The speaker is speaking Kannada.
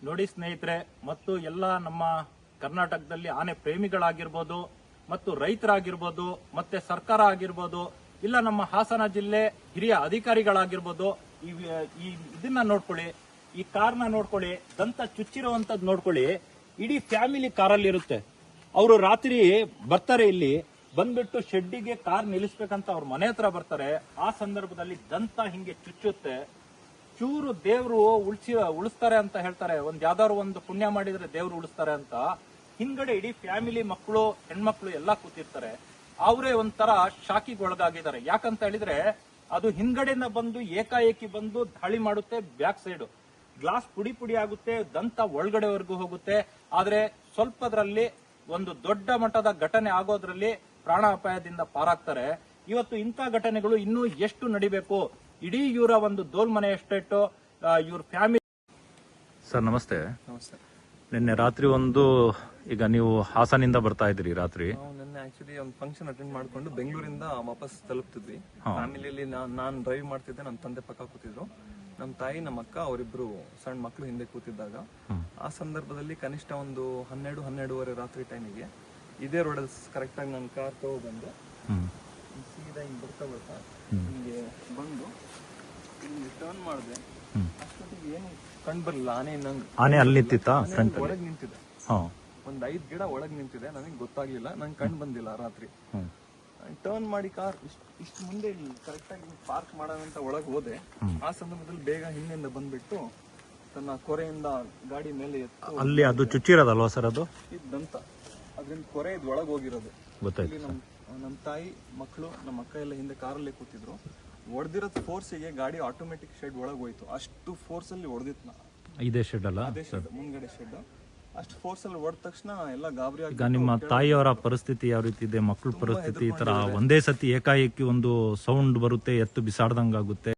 ನೋಡಿ ಸ್ನೇಹಿತರೆ, ಮತ್ತು ಎಲ್ಲ ನಮ್ಮ ಕರ್ನಾಟಕದಲ್ಲಿ ಆನೆ ಪ್ರೇಮಿಗಳಾಗಿರ್ಬೋದು ಮತ್ತು ರೈತರಾಗಿರ್ಬೋದು ಮತ್ತೆ ಸರ್ಕಾರ ಆಗಿರ್ಬೋದು, ಇಲ್ಲ ನಮ್ಮ ಹಾಸನ ಜಿಲ್ಲೆ ಹಿರಿಯ ಅಧಿಕಾರಿಗಳಾಗಿರ್ಬೋದು, ಇದನ್ನ ನೋಡ್ಕೊಳ್ಳಿ, ಈ ಕಾರ್ನ ನೋಡ್ಕೊಳ್ಳಿ, ದಂತ ಚುಚ್ಚಿರುವಂತದ್ದು ನೋಡ್ಕೊಳ್ಳಿ. ಇಡೀ ಫ್ಯಾಮಿಲಿ ಕಾರಲ್ಲಿ ಇರುತ್ತೆ. ಅವರು ರಾತ್ರಿ ಬರ್ತಾರೆ, ಇಲ್ಲಿ ಬಂದ್ಬಿಟ್ಟು ಶೆಡ್ಡಿಗೆ ಕಾರ್ ನಿಲ್ಲಿಸ್ಬೇಕಂತ ಅವ್ರ ಮನೆ ಹತ್ರ ಬರ್ತಾರೆ. ಆ ಸಂದರ್ಭದಲ್ಲಿ ದಂತ ಹಿಂಗೆ ಚುಚ್ಚುತ್ತೆ. ಚೂರು ದೇವ್ರು ಉಳಿಸ್ತಾರೆ ಅಂತ ಹೇಳ್ತಾರೆ. ಯಾವ್ದಾದ್ರು ಒಂದು ಪುಣ್ಯ ಮಾಡಿದ್ರೆ ದೇವ್ರು ಉಳಿಸ್ತಾರೆ ಅಂತ. ಹಿಂದ್ಗಡೆ ಇಡೀ ಫ್ಯಾಮಿಲಿ, ಮಕ್ಕಳು, ಹೆಣ್ಮಕ್ಳು ಎಲ್ಲ ಕೂತಿರ್ತಾರೆ. ಅವರೇ ಒಂಥರ ಶಾಕಿಗೆ ಒಳಗಾಗಿದ್ದಾರೆ. ಯಾಕಂತ ಹೇಳಿದ್ರೆ ಅದು ಹಿಂದ್ಗಡೆಯಿಂದ ಬಂದು ಏಕಾಏಕಿ ಬಂದು ದಾಳಿ ಮಾಡುತ್ತೆ. ಬ್ಯಾಕ್ ಸೈಡ್ ಗ್ಲಾಸ್ ಪುಡಿ ಪುಡಿ ಆಗುತ್ತೆ, ದಂತ ಒಳಗಡೆವರೆಗೂ ಹೋಗುತ್ತೆ. ಆದ್ರೆ ಸ್ವಲ್ಪದ್ರಲ್ಲಿ ಒಂದು ದೊಡ್ಡ ಮಟ್ಟದ ಘಟನೆ ಆಗೋದ್ರಲ್ಲಿ ಪ್ರಾಣಾಪಾಯದಿಂದ ಪಾರಾಗ್ತಾರೆ. ಇವತ್ತು ಇಂಥ ಘಟನೆಗಳು ಇನ್ನೂ ಎಷ್ಟು ನಡಿಬೇಕು? ಇಡೀ ಇವರ ಒಂದು ದೋಲ್ಮನೆ ಎಸ್ಟೇಟ್, ಇವ್ರ ಫ್ಯಾಮಿಲಿ. ಸರ್ ನಮಸ್ತೆ. ನಮಸ್ತೆ. ನಿನ್ನೆ ರಾತ್ರಿ ಈಗ ನೀವು ಹಾಸನಿಂದ ಬರ್ತಾ ಇದ್ರಿ ರಾತ್ರಿ? ನಿನ್ನೆ ಆಕ್ಚುಲಿ ಒಂದು ಫಂಕ್ಷನ್ ಅಟೆಂಡ್ ಮಾಡ್ಕೊಂಡು ಬೆಂಗಳೂರಿಂದ ವಾಪಸ್ ತಲುಪ್ತಿದ್ವಿ. ಫ್ಯಾಮಿಲಿಯಲ್ಲಿ ನಾನು ಡ್ರೈವ್ ಮಾಡ್ತಿದ್ದೆ, ನಮ್ಮ ತಂದೆ ಪಕ್ಕ ಕೂತಿದ್ರು, ನಮ್ಮ ತಾಯಿ, ನಮ್ಮ ಅಕ್ಕ, ಅವರಿಬ್ರು ಸಣ್ಣ ಮಕ್ಕಳು ಹಿಂದೆ ಕೂತಿದ್ದಾಗ ಆ ಸಂದರ್ಭದಲ್ಲಿ ಕನಿಷ್ಠ ಒಂದು 12-12:30 ರಾತ್ರಿ ಟೈಮಿಗೆ ಇದೇ ರೋಡಲ್ಲಿ ಕರೆಕ್ಟ್ ಆಗಿ ನಾನು ಕಾರ್ ತಗೊಬಂದು ಸೀದಾ ಹಿಂಗೆ ಬರ್ತಾ ಹಿಂಗೆ ಬಂದು ಹಿಂಗೆ ಟರ್ನ್ ಮಾಡಿದೆ. ಅಷ್ಟೊತ್ತಿಗೆ ಏನು ಕಂಡು ಬರಲಿಲ್ಲ. ಆನೆ ಅಲ್ಲಿ ನಿಂತಿತ್ತಾ? ಒಳಗೆ ನಿಂತಿದೆ, ಒಂದ್ 5 ಗಿಡ ಒಳಗೆ ನಿಂತಿದೆ. ನನಗೆ ಗೊತ್ತಾಗ್ಲಿಲ್ಲ, ನಂಗೆ ಕಂಡು ಬಂದಿಲ್ಲ ರಾತ್ರಿ. ಟರ್ನ್ ಮಾಡಿ ಕಾರ್ ಇಷ್ಟು ಮುಂದೆ ಕರೆಕ್ಟ್ ಆಗಿ ಪಾರ್ಕ್ ಮಾಡೋಣಂತ ಒಳಗೆ ಹೋದೆ. ಆ ಸಂದರ್ಭದಲ್ಲಿ ಬೇಗ ಹಿಂದೆಯಿಂದ ಬಂದ್ಬಿಟ್ಟು ತನ್ನ ಕೊರೆಯಿಂದ ಗಾಡಿ ಮೇಲೆ ಎತ್ತು. ಅಲ್ಲಿ ಅದು ಚುಚ್ಚಿರೋದಲ್ವಾ ಸರ್? ಅದು ಇದ್ದಂತ ಅದ್ರಿಂದ ಕೊರೆ ಇದು ಒಳಗೆ ಹೋಗಿರೋದು. ಗೊತ್ತಾಯ್ತು. ನಮ್ಮ ತಾಯಿ, ಮಕ್ಕಳು, ನಮ್ಮ ಅಕ್ಕ ಎಲ್ಲ ಹಿಂದೆ ಕಾರಲ್ಲೇ ಕೂತಿದ್ರು. ಹೊಡೆದಿರೋದು ಫೋರ್ಸಿಗೆ ಗಾಡಿ ಆಟೋಮೆಟಿಕ್ ಶೆಡ್ ಒಳಗೆ ಹೋಯ್ತು. ಅಷ್ಟು ಫೋರ್ಸ್ ಅಲ್ಲಿ ಹೊಡೆದಿತ್ತು. ಇದೇ ಶೆಡ್ ಅಲ್ಲ? ಅದೇ ಶೆಡ್, ಮುಂದ್ಗಡೆ ಶೆಡ್. ಅಷ್ಟು ಫೋರ್ಸ್ ಅಲ್ಲಿ ಹೊಡೆದ ತಕ್ಷಣ ಎಲ್ಲ ಗಾಬರಿ ಆಗಿ. ಈಗ ನಿಮ್ಮ ತಾಯಿಯವರ ಪರಿಸ್ಥಿತಿ ಯಾವ ರೀತಿ ಇದೆ? ಮಕ್ಕಳ ಪರಿಸ್ಥಿತಿ ಈ ತರ ಒಂದೇ ಸತಿ ಏಕಾಏಕಿ ಒಂದು ಸೌಂಡ್ ಬರುತ್ತೆ, ಎತ್ತು ಬಿಸಾಡ್ದಂಗಾಗುತ್ತೆ.